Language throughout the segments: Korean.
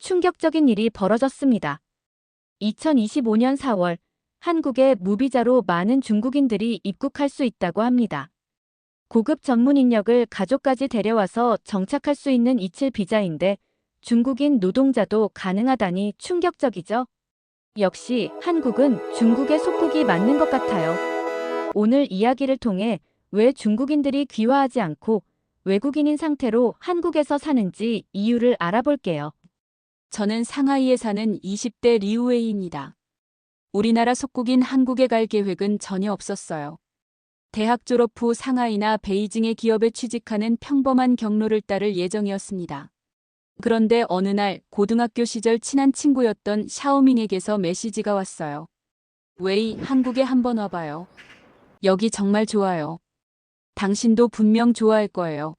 충격적인 일이 벌어졌습니다. 2025년 4월, 한국에 무비자로 많은 중국인들이 입국할 수 있다고 합니다. 고급 전문 인력을 가족까지 데려와서 정착할 수 있는 이칠 비자인데 중국인 노동자도 가능하다니 충격적이죠. 역시 한국은 중국의 속국이 맞는 것 같아요. 오늘 이야기를 통해 왜 중국인들이 귀화하지 않고 외국인인 상태로 한국에서 사는지 이유를 알아볼게요. 저는 상하이에 사는 20대 리우웨이입니다. 우리나라 속국인 한국에 갈 계획은 전혀 없었어요. 대학 졸업 후 상하이나 베이징의 기업에 취직하는 평범한 경로를 따를 예정이었습니다. 그런데 어느 날 고등학교 시절 친한 친구였던 샤오밍에게서 메시지가 왔어요. 웨이, 한국에 한번 와봐요. 여기 정말 좋아요. 당신도 분명 좋아할 거예요.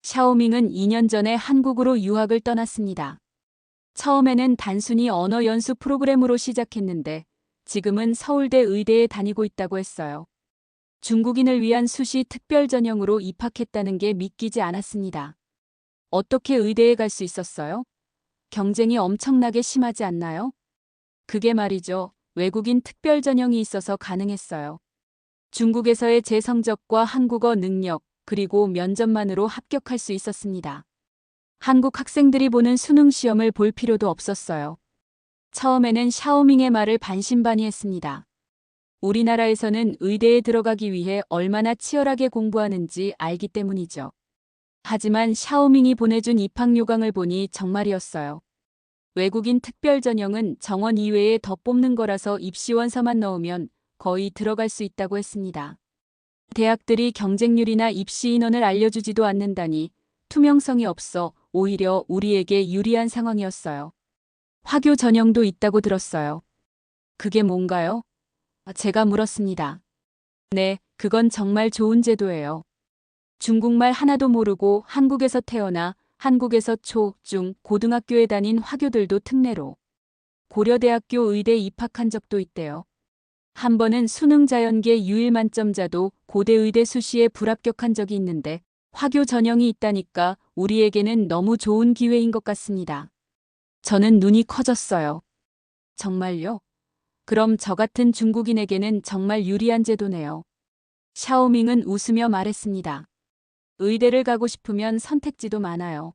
샤오밍은 2년 전에 한국으로 유학을 떠났습니다. 처음에는 단순히 언어 연수 프로그램으로 시작했는데 지금은 서울대 의대에 다니고 있다고 했어요. 중국인을 위한 수시 특별 전형으로 입학했다는 게 믿기지 않았습니다. 어떻게 의대에 갈 수 있었어요? 경쟁이 엄청나게 심하지 않나요? 그게 말이죠. 외국인 특별 전형이 있어서 가능했어요. 중국에서의 제 성적과 한국어 능력, 그리고 면접만으로 합격할 수 있었습니다. 한국 학생들이 보는 수능 시험을 볼 필요도 없었어요. 처음에는 샤오밍의 말을 반신반의했습니다. 우리나라에서는 의대에 들어가기 위해 얼마나 치열하게 공부하는지 알기 때문이죠. 하지만 샤오밍이 보내준 입학 요강을 보니 정말이었어요. 외국인 특별 전형은 정원 이외에 더 뽑는 거라서 입시원서만 넣으면 거의 들어갈 수 있다고 했습니다. 대학들이 경쟁률이나 입시 인원을 알려주지도 않는다니 투명성이 없어 오히려 우리에게 유리한 상황이었어요. 화교 전형도 있다고 들었어요. 그게 뭔가요? 제가 물었습니다. 네, 그건 정말 좋은 제도예요. 중국말 하나도 모르고 한국에서 태어나 한국에서 초, 중, 고등학교에 다닌 화교들도 특례로 고려대학교 의대 입학한 적도 있대요. 한 번은 수능 자연계 유일 만점자도 고대의대 수시에 불합격한 적이 있는데 화교 전형이 있다니까 우리에게는 너무 좋은 기회인 것 같습니다. 저는 눈이 커졌어요. 정말요? 그럼 저 같은 중국인에게는 정말 유리한 제도네요. 샤오밍은 웃으며 말했습니다. 의대를 가고 싶으면 선택지도 많아요.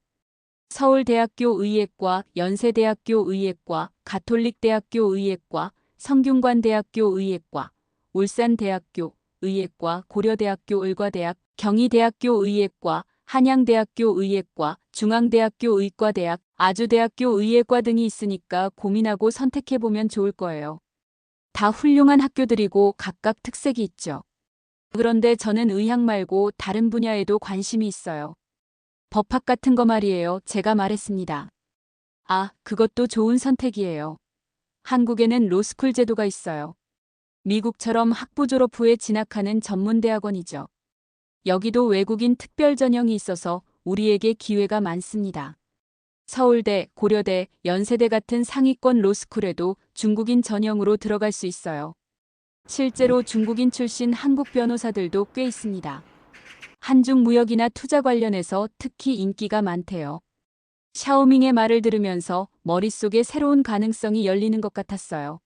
서울대학교 의예과, 연세대학교 의예과, 가톨릭대학교 의예과, 성균관대학교 의예과, 울산대학교 의예과, 고려대학교 의과대학, 경희대학교 의예과, 한양대학교 의예과, 중앙대학교 의과대학, 아주대학교 의예과 등이 있으니까 고민하고 선택해보면 좋을 거예요. 다 훌륭한 학교들이고 각각 특색이 있죠. 그런데 저는 의학 말고 다른 분야에도 관심이 있어요. 법학 같은 거 말이에요. 제가 말했습니다. 아, 그것도 좋은 선택이에요. 한국에는 로스쿨 제도가 있어요. 미국처럼 학부 졸업 후에 진학하는 전문대학원이죠. 여기도 외국인 특별 전형이 있어서 우리에게 기회가 많습니다. 서울대, 고려대, 연세대 같은 상위권 로스쿨에도 중국인 전형으로 들어갈 수 있어요. 실제로 중국인 출신 한국 변호사들도 꽤 있습니다. 한중 무역이나 투자 관련해서 특히 인기가 많대요. 샤오밍의 말을 들으면서 머릿속에 새로운 가능성이 열리는 것 같았어요.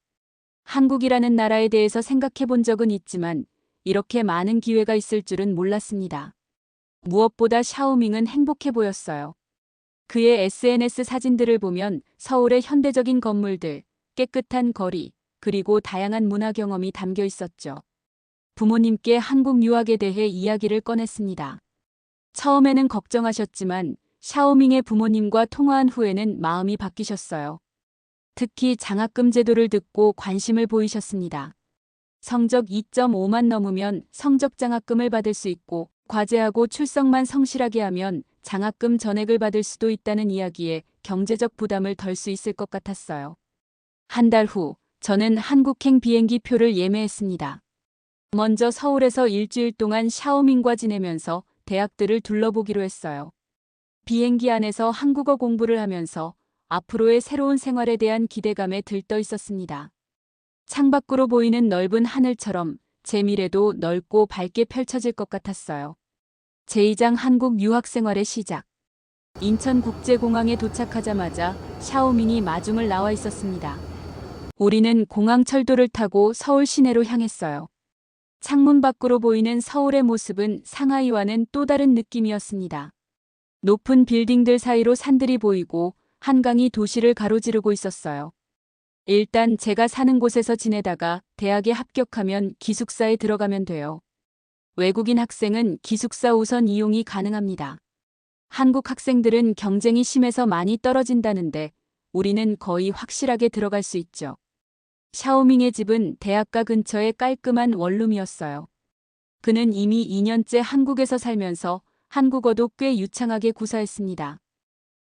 한국이라는 나라에 대해서 생각해 본 적은 있지만 이렇게 많은 기회가 있을 줄은 몰랐습니다. 무엇보다 샤오밍은 행복해 보였어요. 그의 SNS 사진들을 보면 서울의 현대적인 건물들, 깨끗한 거리, 그리고 다양한 문화 경험이 담겨 있었죠. 부모님께 한국 유학에 대해 이야기를 꺼냈습니다. 처음에는 걱정하셨지만 샤오밍의 부모님과 통화한 후에는 마음이 바뀌셨어요. 특히 장학금 제도를 듣고 관심을 보이셨습니다. 성적 2.5만 넘으면 성적 장학금을 받을 수 있고 과제하고 출석만 성실하게 하면 장학금 전액을 받을 수도 있다는 이야기에 경제적 부담을 덜 수 있을 것 같았어요. 한 달 후 저는 한국행 비행기 표를 예매했습니다. 먼저 서울에서 일주일 동안 샤오밍과 지내면서 대학들을 둘러보기로 했어요. 비행기 안에서 한국어 공부를 하면서 앞으로의 새로운 생활에 대한 기대감에 들떠 있었습니다. 창밖으로 보이는 넓은 하늘처럼 제 미래도 넓고 밝게 펼쳐질 것 같았어요. 제2장 한국 유학 생활의 시작. 인천국제공항에 도착하자마자 샤오밍이 마중을 나와 있었습니다. 우리는 공항 철도를 타고 서울 시내로 향했어요. 창문 밖으로 보이는 서울의 모습은 상하이와는 또 다른 느낌이었습니다. 높은 빌딩들 사이로 산들이 보이고 한강이 도시를 가로지르고 있었어요. 일단 제가 사는 곳에서 지내다가 대학에 합격하면 기숙사에 들어가면 돼요. 외국인 학생은 기숙사 우선 이용이 가능합니다. 한국 학생들은 경쟁이 심해서 많이 떨어진다는데 우리는 거의 확실하게 들어갈 수 있죠. 샤오밍의 집은 대학가 근처의 깔끔한 원룸이었어요. 그는 이미 2년째 한국에서 살면서 한국어도 꽤 유창하게 구사했습니다.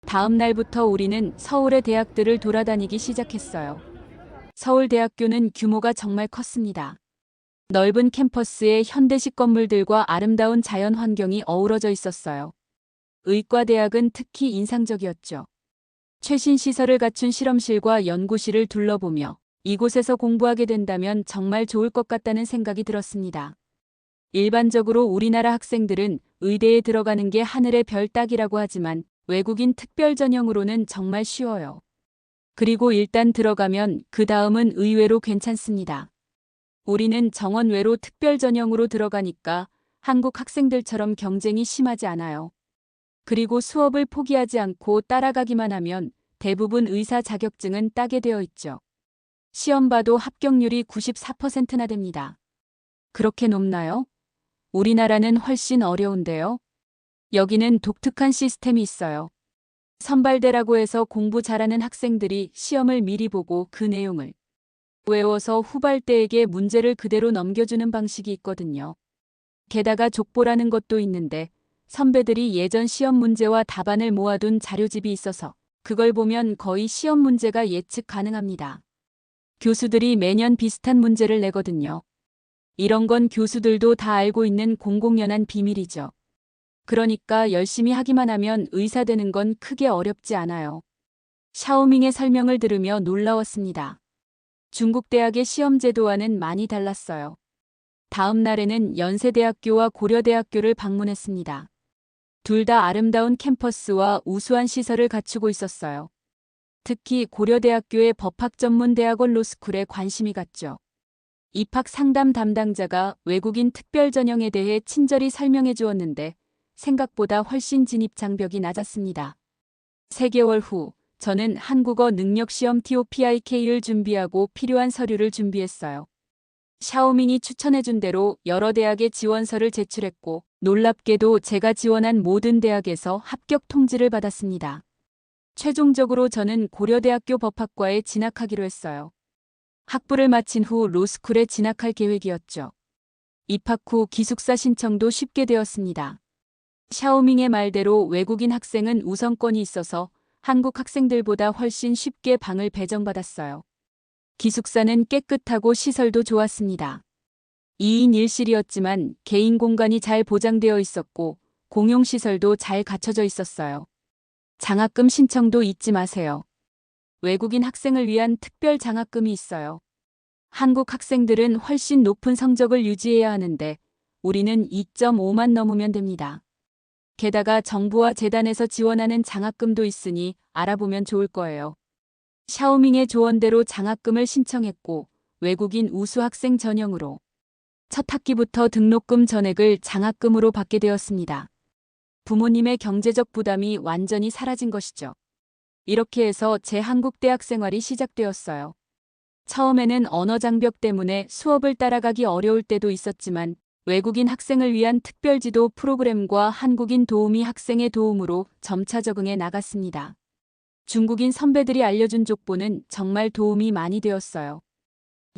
다음 날부터 우리는 서울의 대학들을 돌아다니기 시작했어요. 서울대학교는 규모가 정말 컸습니다. 넓은 캠퍼스에 현대식 건물들과 아름다운 자연 환경이 어우러져 있었어요. 의과대학은 특히 인상적이었죠. 최신 시설을 갖춘 실험실과 연구실을 둘러보며 이곳에서 공부하게 된다면 정말 좋을 것 같다는 생각이 들었습니다. 일반적으로 우리나라 학생들은 의대에 들어가는 게 하늘의 별 따기라고 하지만 외국인 특별 전형으로는 정말 쉬워요. 그리고 일단 들어가면 그 다음은 의외로 괜찮습니다. 우리는 정원외로 특별 전형으로 들어가니까 한국 학생들처럼 경쟁이 심하지 않아요. 그리고 수업을 포기하지 않고 따라가기만 하면 대부분 의사 자격증은 따게 되어 있죠. 시험 봐도 합격률이 94%나 됩니다. 그렇게 높나요? 우리나라는 훨씬 어려운데요. 여기는 독특한 시스템이 있어요. 선발대라고 해서 공부 잘하는 학생들이 시험을 미리 보고 그 내용을 외워서 후발대에게 문제를 그대로 넘겨주는 방식이 있거든요. 게다가 족보라는 것도 있는데 선배들이 예전 시험 문제와 답안을 모아둔 자료집이 있어서 그걸 보면 거의 시험 문제가 예측 가능합니다. 교수들이 매년 비슷한 문제를 내거든요. 이런 건 교수들도 다 알고 있는 공공연한 비밀이죠. 그러니까 열심히 하기만 하면 의사 되는 건 크게 어렵지 않아요. 샤오밍의 설명을 들으며 놀라웠습니다. 중국 대학의 시험 제도와는 많이 달랐어요. 다음 날에는 연세대학교와 고려대학교를 방문했습니다. 둘 다 아름다운 캠퍼스와 우수한 시설을 갖추고 있었어요. 특히 고려대학교의 법학전문대학원 로스쿨에 관심이 갔죠. 입학 상담 담당자가 외국인 특별 전형에 대해 친절히 설명해 주었는데 생각보다 훨씬 진입 장벽이 낮았습니다. 3개월 후 저는 한국어 능력시험 TOPIK를 준비하고 필요한 서류를 준비했어요. 샤오밍이 추천해준 대로 여러 대학에 지원서를 제출했고 놀랍게도 제가 지원한 모든 대학에서 합격 통지를 받았습니다. 최종적으로 저는 고려대학교 법학과에 진학하기로 했어요. 학부를 마친 후 로스쿨에 진학할 계획이었죠. 입학 후 기숙사 신청도 쉽게 되었습니다. 샤오밍의 말대로 외국인 학생은 우선권이 있어서 한국 학생들보다 훨씬 쉽게 방을 배정받았어요. 기숙사는 깨끗하고 시설도 좋았습니다. 2인 1실이었지만 개인 공간이 잘 보장되어 있었고 공용시설도 잘 갖춰져 있었어요. 장학금 신청도 잊지 마세요. 외국인 학생을 위한 특별 장학금이 있어요. 한국 학생들은 훨씬 높은 성적을 유지해야 하는데 우리는 2.5만 넘으면 됩니다. 게다가 정부와 재단에서 지원하는 장학금도 있으니 알아보면 좋을 거예요. 샤오밍의 조언대로 장학금을 신청했고 외국인 우수 학생 전형으로 첫 학기부터 등록금 전액을 장학금으로 받게 되었습니다. 부모님의 경제적 부담이 완전히 사라진 것이죠. 이렇게 해서 제 한국 대학 생활이 시작되었어요. 처음에는 언어 장벽 때문에 수업을 따라가기 어려울 때도 있었지만 외국인 학생을 위한 특별지도 프로그램과 한국인 도우미 학생의 도움으로 점차 적응해 나갔습니다. 중국인 선배들이 알려준 족보는 정말 도움이 많이 되었어요.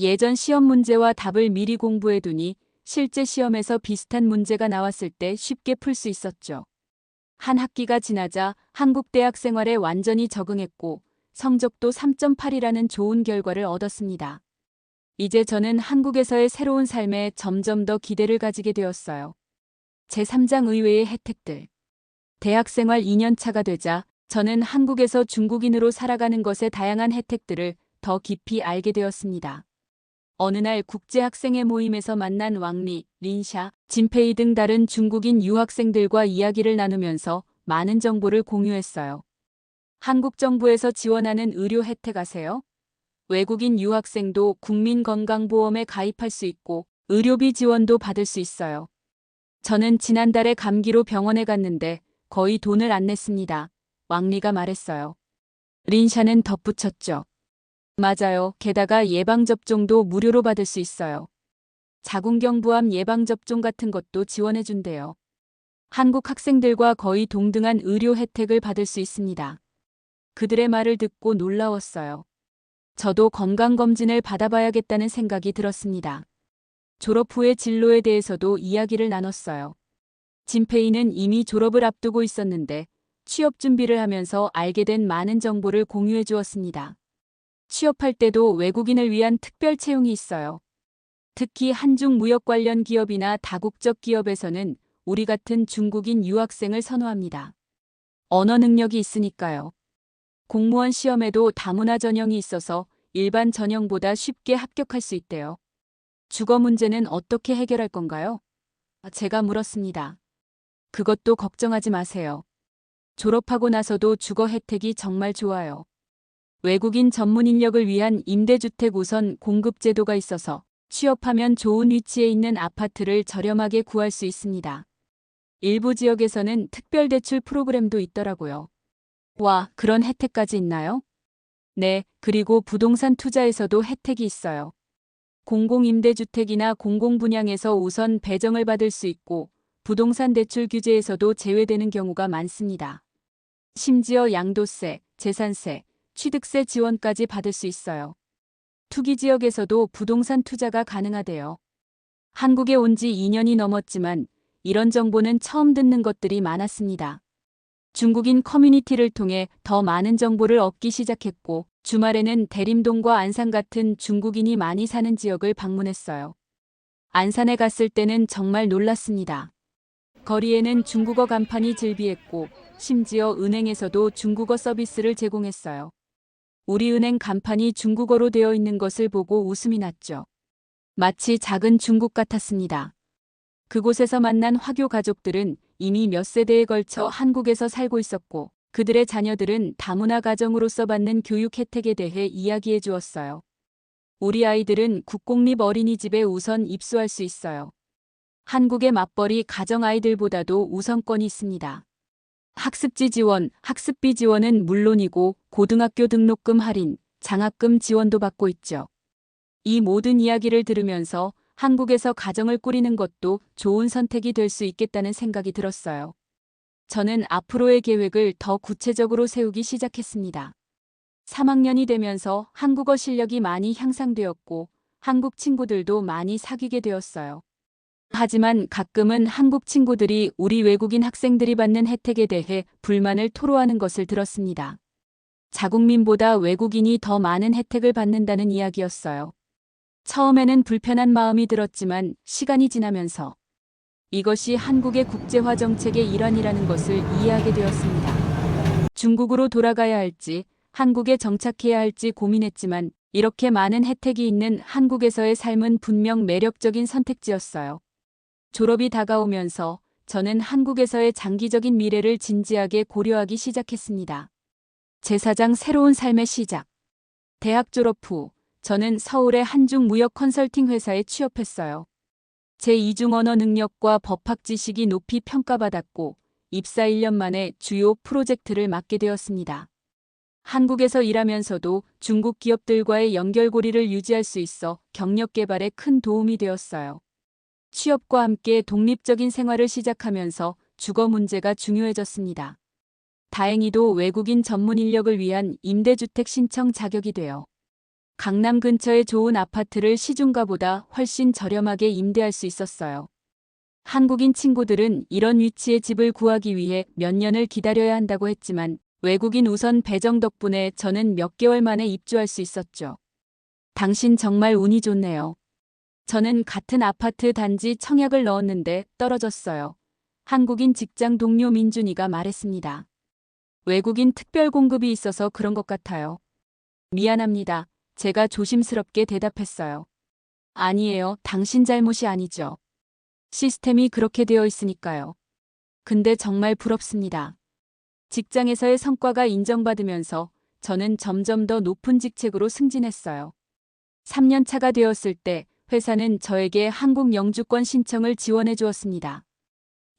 예전 시험 문제와 답을 미리 공부해두니 실제 시험에서 비슷한 문제가 나왔을 때 쉽게 풀 수 있었죠. 한 학기가 지나자 한국 대학 생활에 완전히 적응했고 성적도 3.8이라는 좋은 결과를 얻었습니다. 이제 저는 한국에서의 새로운 삶에 점점 더 기대를 가지게 되었어요. 제3장 의외의 혜택들. 대학 생활 2년 차가 되자 저는 한국에서 중국인으로 살아가는 것의 다양한 혜택들을 더 깊이 알게 되었습니다. 어느 날 국제학생회 모임에서 만난 왕리, 린샤, 진페이 등 다른 중국인 유학생들과 이야기를 나누면서 많은 정보를 공유했어요. 한국 정부에서 지원하는 의료 혜택 아세요? 외국인 유학생도 국민건강보험에 가입할 수 있고 의료비 지원도 받을 수 있어요. 저는 지난달에 감기로 병원에 갔는데 거의 돈을 안 냈습니다. 왕리가 말했어요. 린샤는 덧붙였죠. 맞아요. 게다가 예방접종도 무료로 받을 수 있어요. 자궁경부암 예방접종 같은 것도 지원해준대요. 한국 학생들과 거의 동등한 의료 혜택을 받을 수 있습니다. 그들의 말을 듣고 놀라웠어요. 저도 건강검진을 받아봐야겠다는 생각이 들었습니다. 졸업 후의 진로에 대해서도 이야기를 나눴어요. 진페이는 이미 졸업을 앞두고 있었는데 취업 준비를 하면서 알게 된 많은 정보를 공유해 주었습니다. 취업할 때도 외국인을 위한 특별 채용이 있어요. 특히 한중 무역 관련 기업이나 다국적 기업에서는 우리 같은 중국인 유학생을 선호합니다. 언어 능력이 있으니까요. 공무원 시험에도 다문화 전형이 있어서 일반 전형보다 쉽게 합격할 수 있대요. 주거 문제는 어떻게 해결할 건가요? 제가 물었습니다. 그것도 걱정하지 마세요. 졸업하고 나서도 주거 혜택이 정말 좋아요. 외국인 전문 인력을 위한 임대주택 우선 공급 제도가 있어서 취업하면 좋은 위치에 있는 아파트를 저렴하게 구할 수 있습니다. 일부 지역에서는 특별대출 프로그램도 있더라고요. 와, 그런 혜택까지 있나요? 네, 그리고 부동산 투자에서도 혜택이 있어요. 공공임대주택이나 공공분양에서 우선 배정을 받을 수 있고 부동산 대출 규제에서도 제외되는 경우가 많습니다. 심지어 양도세, 재산세, 취득세 지원까지 받을 수 있어요. 투기 지역에서도 부동산 투자가 가능하대요. 한국에 온 지 2년이 넘었지만 이런 정보는 처음 듣는 것들이 많았습니다. 중국인 커뮤니티를 통해 더 많은 정보를 얻기 시작했고 주말에는 대림동과 안산 같은 중국인이 많이 사는 지역을 방문했어요. 안산에 갔을 때는 정말 놀랐습니다. 거리에는 중국어 간판이 즐비했고 심지어 은행에서도 중국어 서비스를 제공했어요. 우리 은행 간판이 중국어로 되어 있는 것을 보고 웃음이 났죠. 마치 작은 중국 같았습니다. 그곳에서 만난 화교 가족들은 이미 몇 세대에 걸쳐 한국에서 살고 있었고 그들의 자녀들은 다문화 가정으로서 받는 교육 혜택에 대해 이야기해 주었어요. 우리 아이들은 국공립 어린이집에 우선 입소할 수 있어요. 한국의 맞벌이 가정 아이들보다도 우선권이 있습니다. 학습지 지원, 학습비 지원은 물론이고 고등학교 등록금 할인, 장학금 지원도 받고 있죠. 이 모든 이야기를 들으면서 한국에서 가정을 꾸리는 것도 좋은 선택이 될 수 있겠다는 생각이 들었어요. 저는 앞으로의 계획을 더 구체적으로 세우기 시작했습니다. 3학년이 되면서 한국어 실력이 많이 향상되었고 한국 친구들도 많이 사귀게 되었어요. 하지만 가끔은 한국 친구들이 우리 외국인 학생들이 받는 혜택에 대해 불만을 토로하는 것을 들었습니다. 자국민보다 외국인이 더 많은 혜택을 받는다는 이야기였어요. 처음에는 불편한 마음이 들었지만 시간이 지나면서 이것이 한국의 국제화 정책의 일환이라는 것을 이해하게 되었습니다. 중국으로 돌아가야 할지 한국에 정착해야 할지 고민했지만 이렇게 많은 혜택이 있는 한국에서의 삶은 분명 매력적인 선택지였어요. 졸업이 다가오면서 저는 한국에서의 장기적인 미래를 진지하게 고려하기 시작했습니다. 제4장 새로운 삶의 시작. 대학 졸업 후 저는 서울의 한중 무역 컨설팅 회사에 취업했어요. 제 이중 언어 능력과 법학 지식이 높이 평가받았고 입사 1년 만에 주요 프로젝트를 맡게 되었습니다. 한국에서 일하면서도 중국 기업들과의 연결고리를 유지할 수 있어 경력 개발에 큰 도움이 되었어요. 취업과 함께 독립적인 생활을 시작하면서 주거 문제가 중요해졌습니다. 다행히도 외국인 전문 인력을 위한 임대주택 신청 자격이 되어 강남 근처의 좋은 아파트를 시중가보다 훨씬 저렴하게 임대할 수 있었어요. 한국인 친구들은 이런 위치의 집을 구하기 위해 몇 년을 기다려야 한다고 했지만 외국인 우선 배정 덕분에 저는 몇 개월 만에 입주할 수 있었죠. 당신 정말 운이 좋네요. 저는 같은 아파트 단지 청약을 넣었는데 떨어졌어요. 한국인 직장 동료 민준이가 말했습니다. 외국인 특별 공급이 있어서 그런 것 같아요. 미안합니다. 제가 조심스럽게 대답했어요. 아니에요. 당신 잘못이 아니죠. 시스템이 그렇게 되어 있으니까요. 근데 정말 부럽습니다. 직장에서의 성과가 인정받으면서 저는 점점 더 높은 직책으로 승진했어요. 3년 차가 되었을 때 회사는 저에게 한국 영주권 신청을 지원해 주었습니다.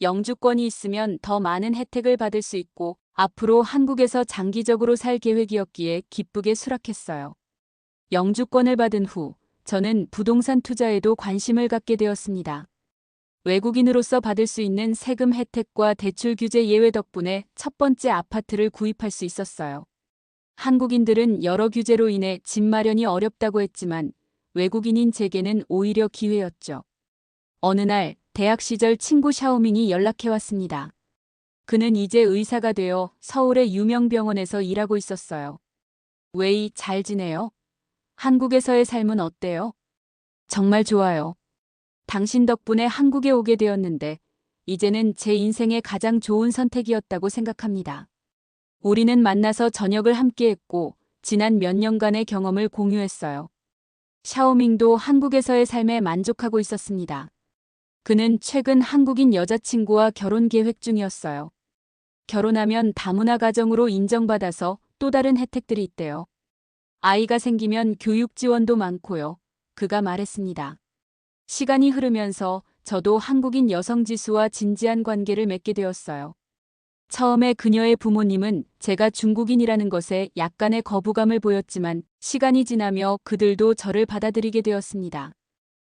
영주권이 있으면 더 많은 혜택을 받을 수 있고 앞으로 한국에서 장기적으로 살 계획이었기에 기쁘게 수락했어요. 영주권을 받은 후 저는 부동산 투자에도 관심을 갖게 되었습니다. 외국인으로서 받을 수 있는 세금 혜택과 대출 규제 예외 덕분에 첫 번째 아파트를 구입할 수 있었어요. 한국인들은 여러 규제로 인해 집 마련이 어렵다고 했지만 외국인인 제게는 오히려 기회였죠. 어느 날 대학 시절 친구 샤오밍이 연락해 왔습니다. 그는 이제 의사가 되어 서울의 유명 병원에서 일하고 있었어요. 웨이, 잘 지내요? 한국에서의 삶은 어때요? 정말 좋아요. 당신 덕분에 한국에 오게 되었는데 이제는 제 인생의 가장 좋은 선택이었다고 생각합니다. 우리는 만나서 저녁을 함께 했고 지난 몇 년간의 경험을 공유했어요. 샤오밍도 한국에서의 삶에 만족하고 있었습니다. 그는 최근 한국인 여자친구와 결혼 계획 중이었어요. 결혼하면 다문화 가정으로 인정받아서 또 다른 혜택들이 있대요. 아이가 생기면 교육 지원도 많고요. 그가 말했습니다. 시간이 흐르면서 저도 한국인 여성 지수와 진지한 관계를 맺게 되었어요. 처음에 그녀의 부모님은 제가 중국인이라는 것에 약간의 거부감을 보였지만 시간이 지나며 그들도 저를 받아들이게 되었습니다.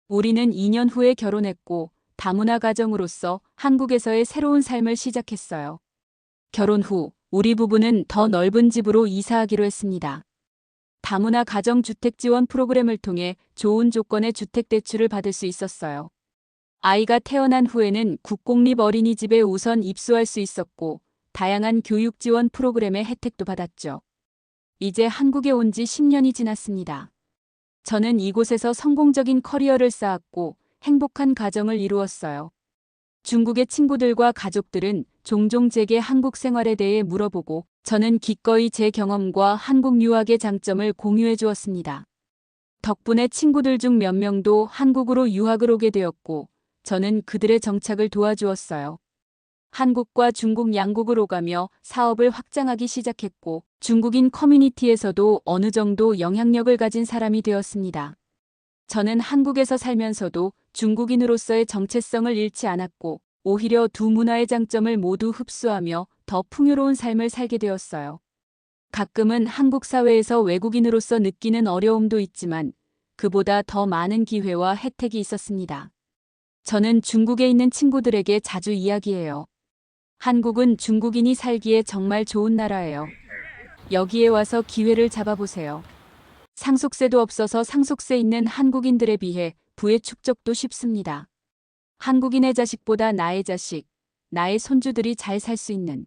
우리는 2년 후에 결혼했고 다문화 가정으로서 한국에서의 새로운 삶을 시작했어요. 결혼 후 우리 부부는 더 넓은 집으로 이사하기로 했습니다. 다문화 가정주택 지원 프로그램을 통해 좋은 조건의 주택대출을 받을 수 있었어요. 아이가 태어난 후에는 국공립 어린이집에 우선 입소할 수 있었고 다양한 교육 지원 프로그램의 혜택도 받았죠. 이제 한국에 온 지 10년이 지났습니다. 저는 이곳에서 성공적인 커리어를 쌓았고 행복한 가정을 이루었어요. 중국의 친구들과 가족들은 종종 제게 한국 생활에 대해 물어보고 저는 기꺼이 제 경험과 한국 유학의 장점을 공유해 주었습니다. 덕분에 친구들 중 몇 명도 한국으로 유학을 오게 되었고 저는 그들의 정착을 도와주었어요. 한국과 중국 양국을 오가며 사업을 확장하기 시작했고 중국인 커뮤니티에서도 어느 정도 영향력을 가진 사람이 되었습니다. 저는 한국에서 살면서도 중국인으로서의 정체성을 잃지 않았고 오히려 두 문화의 장점을 모두 흡수하며 더 풍요로운 삶을 살게 되었어요. 가끔은 한국 사회에서 외국인으로서 느끼는 어려움도 있지만 그보다 더 많은 기회와 혜택이 있었습니다. 저는 중국에 있는 친구들에게 자주 이야기해요. 한국은 중국인이 살기에 정말 좋은 나라예요. 여기에 와서 기회를 잡아보세요. 상속세도 없어서 상속세 있는 한국인들에 비해 부의 축적도 쉽습니다. 한국인의 자식보다 나의 자식, 나의 손주들이 잘 살 수 있는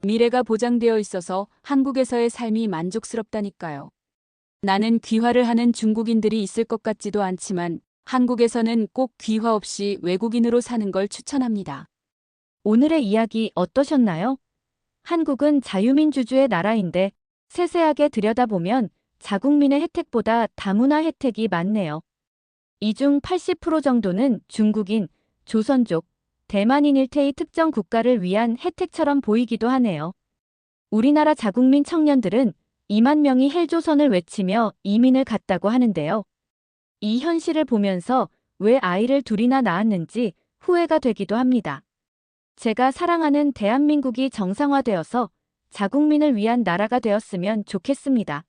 미래가 보장되어 있어서 한국에서의 삶이 만족스럽다니까요. 나는 귀화를 하는 중국인들이 있을 것 같지도 않지만 한국에서는 꼭 귀화 없이 외국인으로 사는 걸 추천합니다. 오늘의 이야기 어떠셨나요? 한국은 자유민주주의 나라인데 세세하게 들여다보면 자국민의 혜택보다 다문화 혜택이 많네요. 이 중 80% 정도는 중국인, 조선족, 대만인 일테의 특정 국가를 위한 혜택처럼 보이기도 하네요. 우리나라 자국민 청년들은 2만 명이 헬조선을 외치며 이민을 갔다고 하는데요. 이 현실을 보면서 왜 아이를 둘이나 낳았는지 후회가 되기도 합니다. 제가 사랑하는 대한민국이 정상화되어서 자국민을 위한 나라가 되었으면 좋겠습니다.